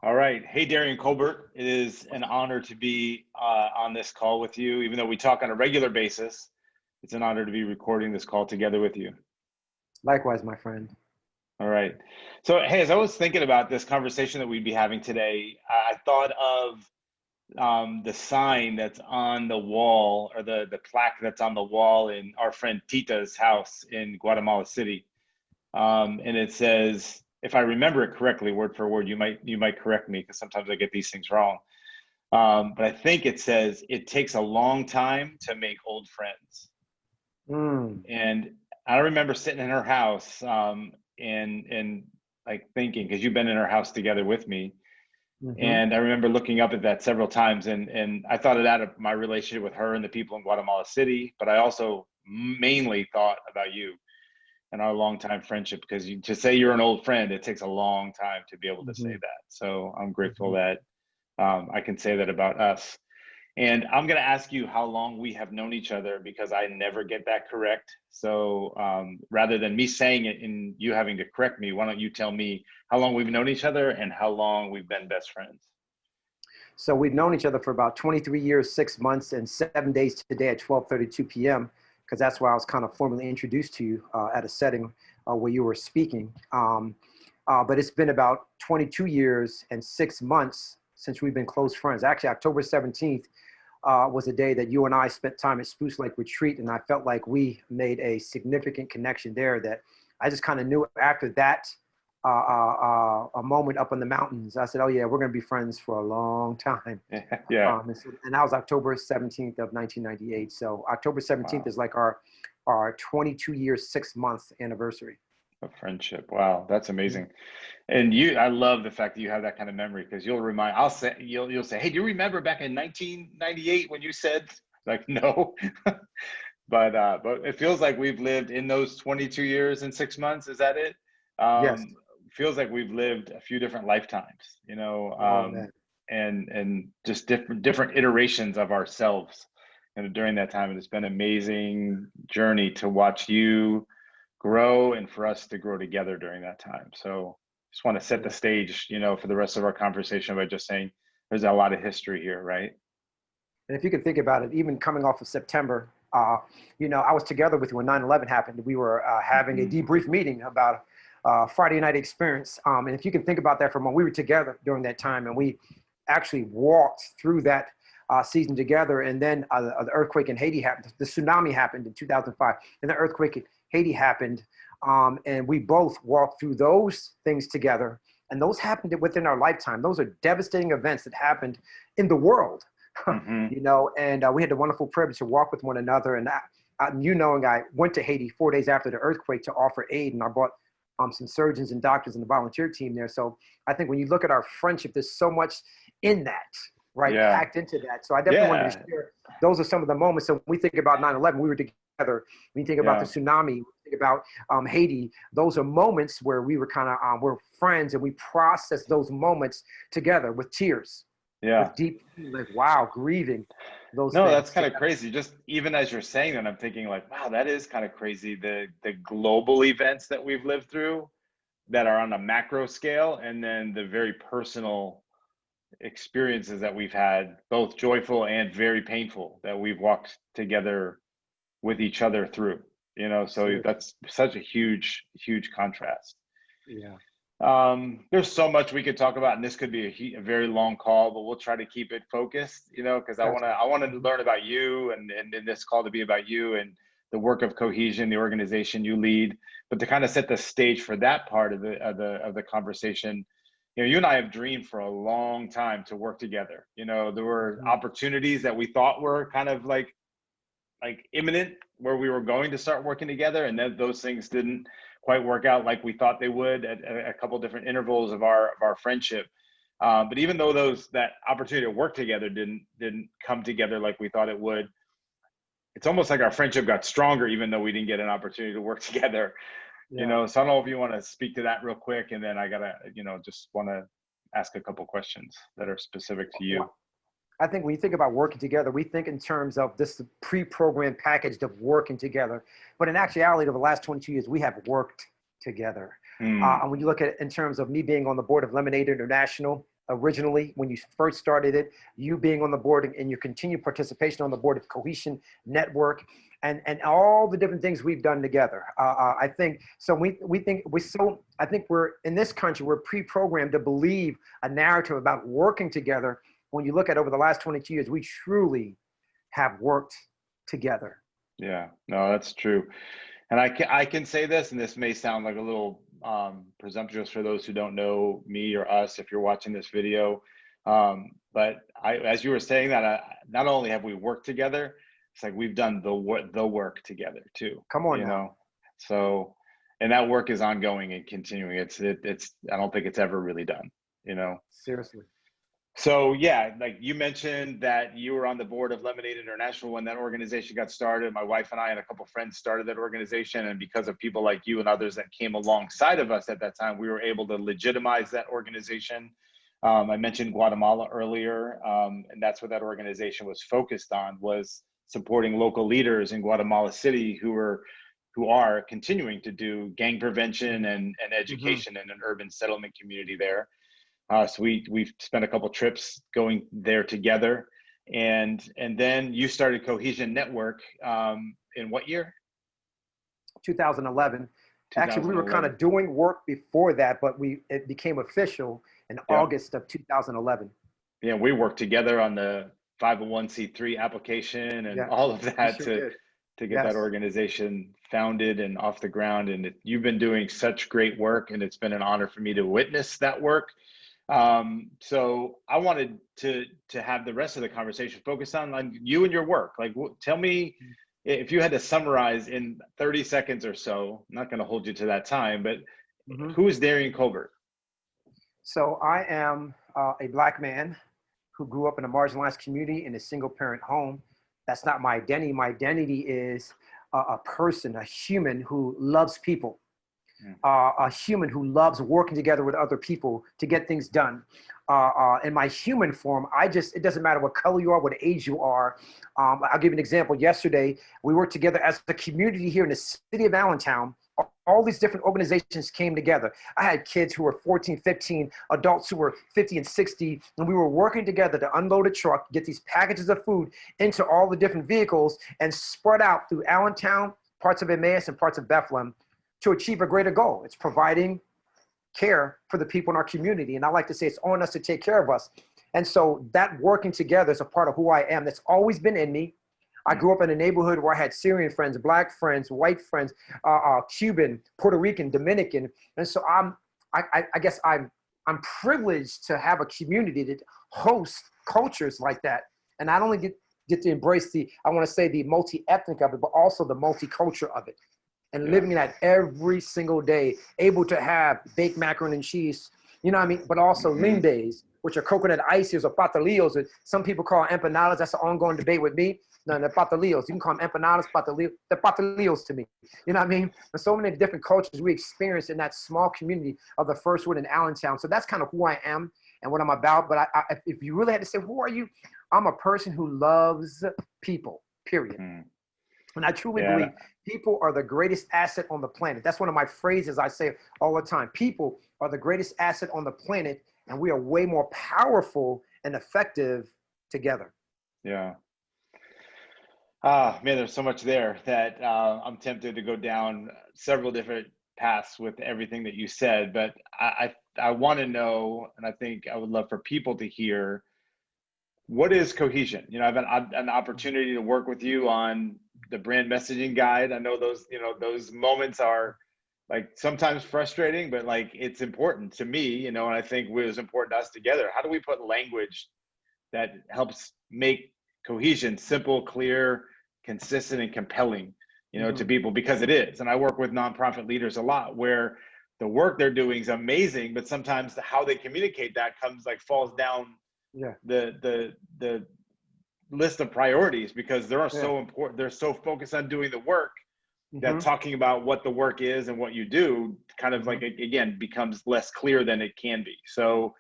All right. Hey, Darian Colbert. It is an honor to be on this call with you. Even though we talk on a regular basis, it's an honor to be recording this call together with you. Likewise, my friend. All right. So, hey, as I was thinking about this conversation that we'd be having today, I thought of the sign that's on the wall, or the plaque that's on the wall in our friend Tita's house in Guatemala City. And it says, if I remember it correctly, word for word, you might correct me because sometimes I get these things wrong. But I think it says it takes a long time to make old friends. And I remember sitting in her house and like thinking, because you've been in her house together with me. And I remember looking up at that several times, and I thought of that of my relationship with her and the people in Guatemala City, but I also mainly thought about you and our longtime friendship, because to say you're an old friend, it takes a long time to be able to say that. So I'm grateful that I can say that about us. And I'm going to ask you how long we have known each other, because I never get that correct. So rather than me saying it and you having to correct me, why don't you tell me how long we've known each other and how long we've been best friends? So we've known each other for about 23 years, 6 months, and 7 days today at 12:32 p.m., because that's where I was kind of formally introduced to you at a setting where you were speaking. But it's been about 22 years and 6 months since we've been close friends. Actually, October 17th was a day that you and I spent time at Spruce Lake Retreat, and I felt like we made a significant connection there that I just kind of knew after that a moment up in the mountains. I said, oh yeah, we're going to be friends for a long time. Yeah. And that was October 17th of 1998. So October 17th is like our 22 years, 6 month anniversary. A friendship. Wow. That's amazing. And I love the fact that you have that kind of memory, because you'll say, hey, do you remember back in 1998 when you said, like, no, but it feels like we've lived in those 22 years and 6 months. Is that it? Yes. Feels like we've lived a few different lifetimes, and just different iterations of ourselves, during that time. And it's been an amazing journey to watch you grow and for us to grow together during that time. So just want to set the stage, for the rest of our conversation by just saying there's a lot of history here, right? And if you can think about it, even coming off of September, I was together with you when 9/11 happened. We were having a debrief meeting about Friday night experience. And if you can think about that for a moment, we were together during that time, and we actually walked through that season together. And then the earthquake in Haiti happened. The tsunami happened in 2005, and the earthquake in Haiti happened. And we both walked through those things together. And those happened within our lifetime. Those are devastating events that happened in the world, and we had the wonderful privilege to walk with one another. And I went to Haiti 4 days after the earthquake to offer aid, and I brought some surgeons and doctors and the volunteer team there. So I think when you look at our friendship, there's so much in that, right? Yeah. Packed into that. So I definitely wanted to share. Those are some of the moments. So when we think about 9/11, we were together. When you think about the tsunami, when you think about Haiti, those are moments where we were kind of, we're friends, and we process those moments together with tears. Yeah. With deep, like, wow, grieving those No, things. that's kind of crazy. Just even as you're saying that, I'm thinking like, wow, that is kind of crazy. The global events that we've lived through that are on a macro scale, and then the very personal experiences that we've had, both joyful and very painful, that we've walked together with each other through, so that's such a huge contrast. Yeah. There's so much we could talk about, and this could be a very long call, but we'll try to keep it focused, because I want to learn about you, and in this call to be about you and the work of Cohesion, the organization you lead. But to kind of set the stage for that part of the conversation, you and I have dreamed for a long time to work together. There were opportunities that we thought were kind of like imminent, where we were going to start working together, and then those things didn't quite work out like we thought they would at a couple of different intervals of our friendship. But even though that opportunity to work together didn't come together like we thought it would, it's almost like our friendship got stronger, even though we didn't get an opportunity to work together. So I don't know if you want to speak to that real quick, and then I gotta, just want to ask a couple questions that are specific to you. I think when you think about working together, we think in terms of this pre-programmed package of working together. But in actuality, over the last 22 years, we have worked together. And when you look at it in terms of me being on the board of Lemonade International, originally when you first started it, you being on the board and your continued participation on the board of Cohesion Network, and all the different things we've done together. I think so. I think we're in this country, we're pre-programmed to believe a narrative about working together. When you look at over the last 22 years, we truly have worked together. Yeah, no, that's true. And I can say this, and this may sound like a little presumptuous for those who don't know me or us if you're watching this video. But as you were saying that, not only have we worked together, it's like we've done the work together too. Come on you now. know. So, and that work is ongoing and continuing. It's I don't think it's ever really done. Seriously. So yeah, like you mentioned that you were on the board of Lemonade International when that organization got started. My wife and I and a couple friends started that organization, and because of people like you and others that came alongside of us at that time, we were able to legitimize that organization. I mentioned Guatemala earlier, and that's what that organization was focused on, was supporting local leaders in Guatemala City who are continuing to do gang prevention and education in an urban settlement community there. So we've spent a couple trips going there together, and then you started Cohesion Network in what year? 2011. Actually, we were kind of doing work before that, but it became official in August of 2011. Yeah, we worked together on the 501c3 application and all of that to get that organization founded and off the ground. And you've been doing such great work, and it's been an honor for me to witness that work. So I wanted to have the rest of the conversation focused on you and your work. Like, tell me, if you had to summarize in 30 seconds or so, I'm not going to hold you to that time, but who is Darian Colbert? So I am a Black man who grew up in a marginalized community in a single parent home. That's not my identity. My identity is a person, a human who loves people. A human who loves working together with other people to get things done. In my human form, it doesn't matter what color you are, what age you are. I'll give you an example. Yesterday, we worked together as a community here in the city of Allentown. All these different organizations came together. I had kids who were 14, 15, adults who were 50 and 60, and we were working together to unload a truck, get these packages of food into all the different vehicles and spread out through Allentown, parts of Emmaus, and parts of Bethlehem, to achieve a greater goal. It's providing care for the people in our community. And I like to say it's on us to take care of us. And so that working together is a part of who I am. That's always been in me. I grew up in a neighborhood where I had Syrian friends, Black friends, white friends, Cuban, Puerto Rican, Dominican. And so I guess I'm privileged to have a community that hosts cultures like that. And not only get to embrace the multi-ethnic of it, but also the multicultural of it. And living that every single day, able to have baked macaroni and cheese, you know what I mean? But also lindes, which are coconut ices or patalillos, that some people call empanadas. That's an ongoing debate with me. No, they're patalillos. You can call them empanadas, patalillos. They're patalillos to me. You know what I mean? And so many different cultures we experience in that small community of the First Word in Allentown. So that's kind of who I am and what I'm about. But if you really had to say, who are you? I'm a person who loves people, period. And I truly believe people are the greatest asset on the planet. That's one of my phrases I say all the time. People are the greatest asset on the planet, and we are way more powerful and effective together. Yeah. Man, there's so much there that I'm tempted to go down several different paths with everything that you said. But I want to know, and I think I would love for people to hear, what is Cohesion? I've had an opportunity to work with you on the brand messaging guide. I know those moments are like sometimes frustrating, but like it's important to me, and I think it was important to us together. How do we put language that helps make Cohesion simple, clear, consistent, and compelling, to people? Because it is. And I work with nonprofit leaders a lot where the work they're doing is amazing, but sometimes how they communicate that falls down the list of priorities, because they're so important. They're so focused on doing the work that talking about what the work is and what you do kind of like, again, becomes less clear than it can be. So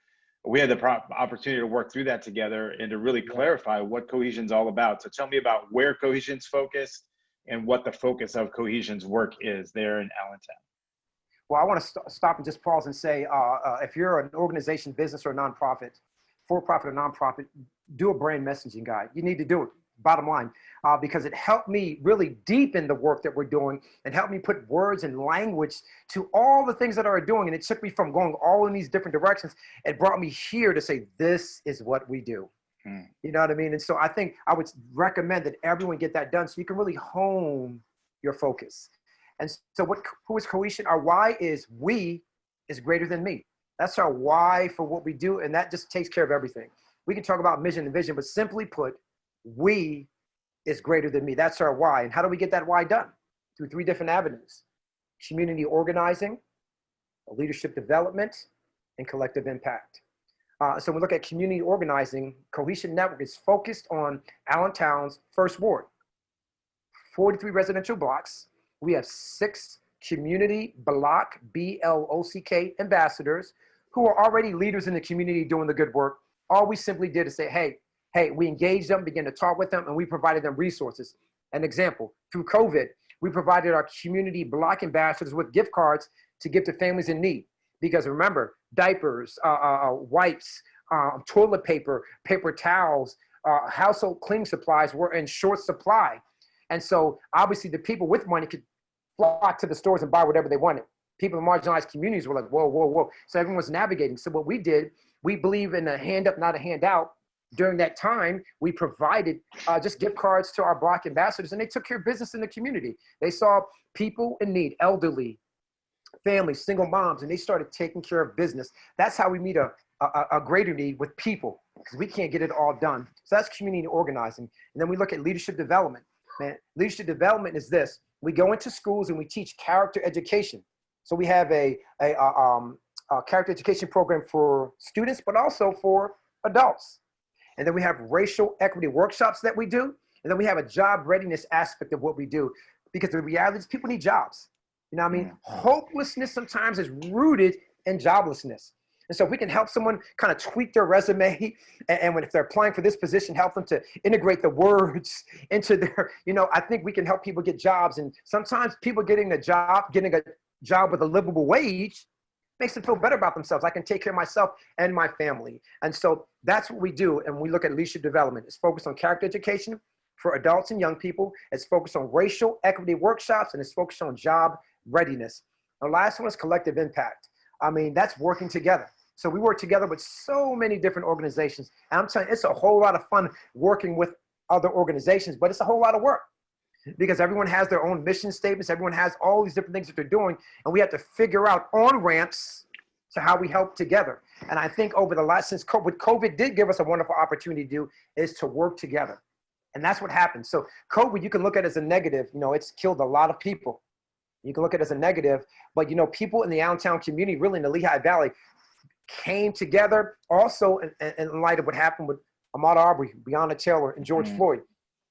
we had the opportunity to work through that together and to really clarify what Cohesion's all about. So tell me about where Cohesion's focused and what the focus of Cohesion's work is there in Allentown. Well, I want to stop and just pause and say, if you're an organization, business, or nonprofit, for-profit or nonprofit, do a brand messaging guide. You need to do it, bottom line, because it helped me really deepen the work that we're doing and helped me put words and language to all the things that are doing. And it took me from going all in these different directions. It brought me here to say, this is what we do. You know what I mean? And so I think I would recommend that everyone get that done so you can really hone your focus. And so who is cohesion? Our why is we is greater than me. That's our why for what we do. And that just takes care of everything. We can talk about mission and vision, but simply put, we is greater than me. That's our why. And how do we get that why done? Through 3 different avenues: community organizing, leadership development, and collective impact. So we look at community organizing. Cohesion Network is focused on Allentown's first ward, 43 residential blocks. We have 6 community block, BLOCK ambassadors who are already leaders in the community doing the good work. All we simply did is say, hey, we engaged them, began to talk with them, and we provided them resources. An example, through COVID, we provided our community block ambassadors with gift cards to give to families in need. Because remember, diapers, wipes, toilet paper, paper towels, household cleaning supplies were in short supply. And so obviously the people with money could flock to the stores and buy whatever they wanted. People in marginalized communities were like, whoa, whoa, whoa. So everyone was navigating. So what we did, we believe in a hand up, not a handout. During that time, we provided just gift cards to our block ambassadors, and they took care of business in the community. They saw people in need, elderly, families, single moms, and they started taking care of business. That's how we meet a greater need with people, because we can't get it all done. So that's community organizing. And then we look at leadership development. Man, leadership development is this. We go into schools and we teach character education. So we have a character education program for students, but also for adults. And then we have racial equity workshops that we do. And then we have a job readiness aspect of what we do, because the reality is people need jobs. You know what I mean? Hopelessness sometimes is rooted in joblessness. And so if we can help someone kind of tweak their resume, and if they're applying for this position, help them to integrate the words into their, I think we can help people get jobs. And sometimes people getting a job with a livable wage makes them feel better about themselves. I can take care of myself and my family. And so that's what we do. And we look at leadership development. It's focused on character education for adults and young people. It's focused on racial equity workshops, and it's focused on job readiness. The last one is collective impact. I mean, that's working together. So we work together with so many different organizations. And I'm telling you, it's a whole lot of fun working with other organizations, but it's a whole lot of work because everyone has their own mission statements. Everyone has all these different things that they're doing. And we have to figure out on-ramps to how we help together. And I think over the last, since what COVID did give us a wonderful opportunity to do is to work together. And that's what happened. So COVID, you can look at it as a negative. It's killed a lot of people. You can look at it as a negative, but people in the Allentown community, really in the Lehigh Valley, came together also in light of what happened with Ahmaud Arbery, Breonna Taylor, and George Floyd.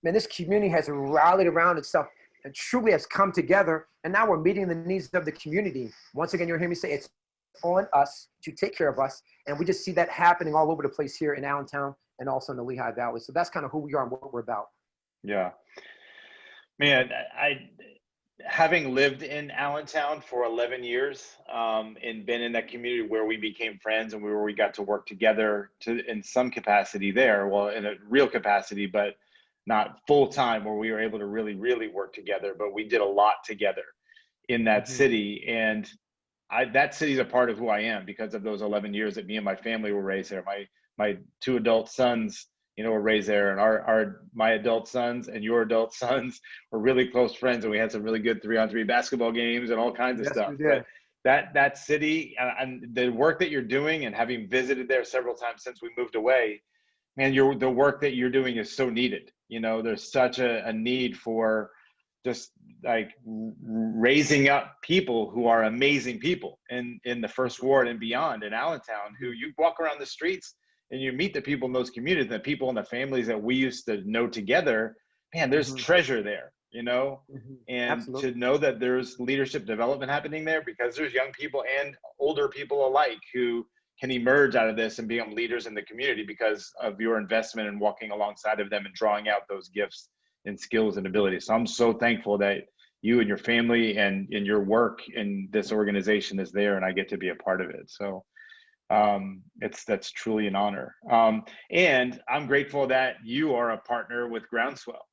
Man, this community has rallied around itself and truly has come together, and now we're meeting the needs of the community. Once again, you'll hear me say it's on us to take care of us, and we just see that happening all over the place here in Allentown and also in the Lehigh Valley. So that's kind of who we are and what we're about. Yeah. Man, having lived in Allentown for 11 years and been in that community where we became friends and where we got to work together in some capacity there, well, in a real capacity, but not full time, where we were able to really, really work together, but we did a lot together in that city. And that city is a part of who I am because of those 11 years that me and my family were raised there. My 2 adult sons, were raised there, and my adult sons and your adult sons were really close friends, and we had some really good 3-on-3 basketball games and all kinds of stuff. But that city and the work that you're doing, and having visited there several times since we moved away, man, the work that you're doing is so needed. There's such a need for just like raising up people who are amazing people in the first ward and beyond in Allentown, who you walk around the streets and you meet the people in those communities, the people and the families that we used to know together. Man, there's treasure there, and Absolutely. to know that there's leadership development happening there, because there's young people and older people alike who can emerge out of this and become leaders in the community because of your investment in walking alongside of them and drawing out those gifts and skills and abilities. So I'm so thankful that you and your family and your work in this organization is there, and I get to be a part of it. So That's truly an honor. And I'm grateful that you are a partner with Groundswell,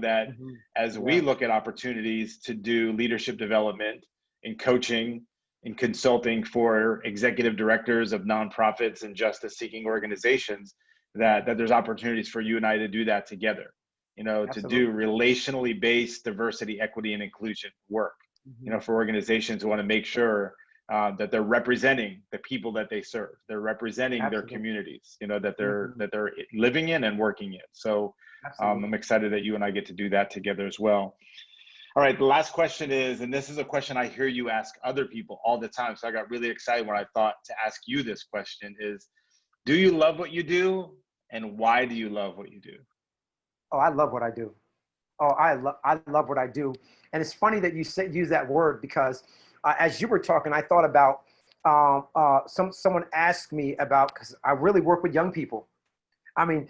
that Mhm. as we Yeah, look at opportunities to do leadership development and coaching and consulting for executive directors of nonprofits and justice seeking organizations, that there's opportunities for you and I to do that together, to do absolutely. relationally based diversity, equity, and inclusion work, Mhm. for organizations who want to make sure that they're representing the people that they serve. They're representing their Absolutely. communities, that they're Mhm. that they're living in and working in. So I'm Absolutely. excited that you and I get to do that together as well. All right, the last question is, and this is a question I hear you ask other people all the time. So I got really excited when I thought to ask you this question: is, do you love what you do, and why do you love what you do? Oh, I love what I do. Oh, I love what I do. And it's funny that you use that word because as you were talking, I thought about someone asked me about, because I really work with young people. I mean,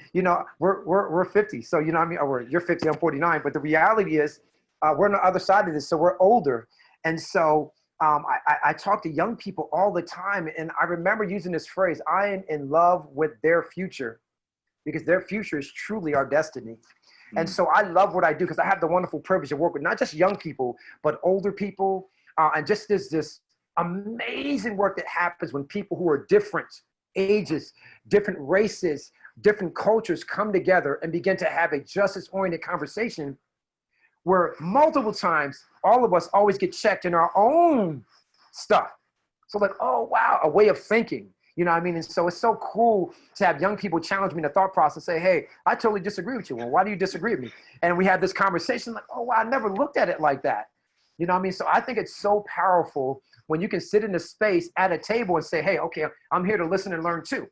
we're 50, so you know what I mean. Or you're 50, I'm 49. But the reality is, we're on the other side of this, so we're older. And so I talk to young people all the time, and I remember using this phrase: "I am in love with their future," because their future is truly our destiny. And Mm, so I love what I do because I have the wonderful privilege to work with not just young people, but older people. And just this amazing work that happens when people who are different ages, different races, different cultures come together and begin to have a justice oriented conversation where multiple times all of us always get checked in our own stuff. So like, oh wow, a way of thinking. You know what I mean? And so it's so cool to have young people challenge me in the thought process, say, hey, I totally disagree with you. Well, why do you disagree with me? And we have this conversation like, oh wow, I never looked at it like that. You know what I mean? So I think it's so powerful when you can sit in a space at a table and say, hey, okay, I'm here to listen and learn too.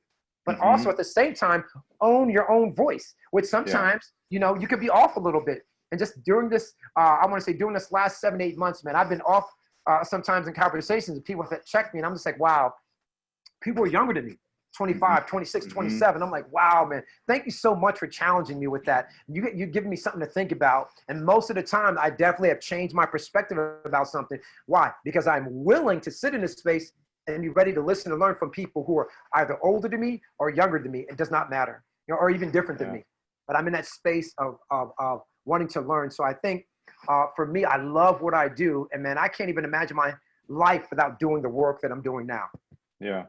But also hmm. at the same time, own your own voice, which Yeah. sometimes, you could be off a little bit. And just during this, I want to say during this last 7, 8 months, man, I've been off sometimes in conversations and people have checked me and I'm just like, wow, people are younger than me, Hmm. 25, 26, Hmm. 27. I'm like, wow, man, thank you so much for challenging me with that. You're giving me something to think about. And most of the time, I definitely have changed my perspective about something. Why? Because I'm willing to sit in this space and be ready to listen and learn from people who are either older than me or younger than me. It does not matter, or even different than Yeah. me. But I'm in that space of wanting to learn. So I think for me, I love what I do. And man, I can't even imagine my life without doing the work that I'm doing now. Yeah.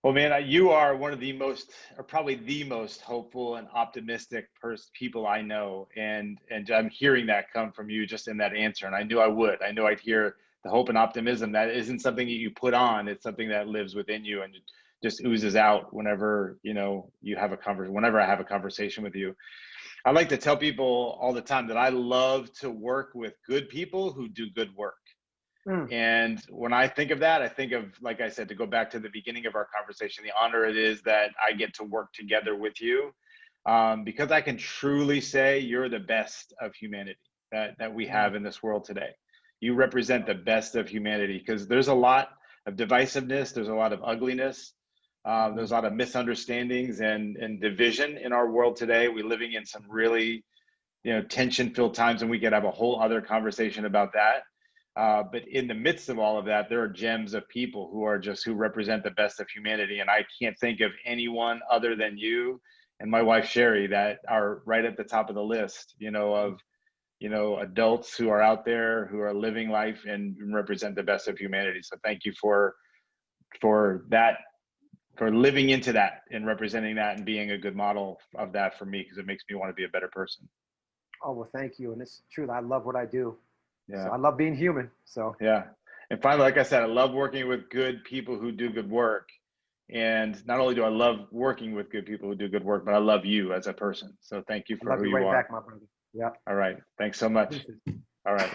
Well, man, you are one of the most, or probably the most hopeful and optimistic people I know, and I'm hearing that come from you just in that answer. And I knew I would. I knew I'd hear the hope and optimism. That isn't something that you put on; it's something that lives within you and just oozes out whenever you have a conversation. Whenever I have a conversation with you, I like to tell people all the time that I love to work with good people who do good work. Mm. And when I think of that, I think of, like I said, to go back to the beginning of our conversation, the honor it is that I get to work together with you, because I can truly say you're the best of humanity that we Mm. have in this world today. You represent the best of humanity because there's a lot of divisiveness, there's a lot of ugliness, there's Mhm. a lot of misunderstandings and division in our world today. We're living in some really tension filled times, and we could have a whole other conversation about that. But in the midst of all of that, there are gems of people who represent the best of humanity. And I can't think of anyone other than you and my wife, Sherry, that are right at the top of the list, of, adults who are out there who are living life and represent the best of humanity. So thank you for that, for living into that and representing that and being a good model of that for me, because it makes me want to be a better person. Oh, well, thank you. And it's true. I love what I do. So Yeah. I love being human. So Yeah. And finally, like I said, I love working with good people who do good work. And not only do I love working with good people who do good work, but I love you as a person. So thank you I for love who you you right are. back, my brother. Yeah. All right. Thanks so much. Deuces. All right.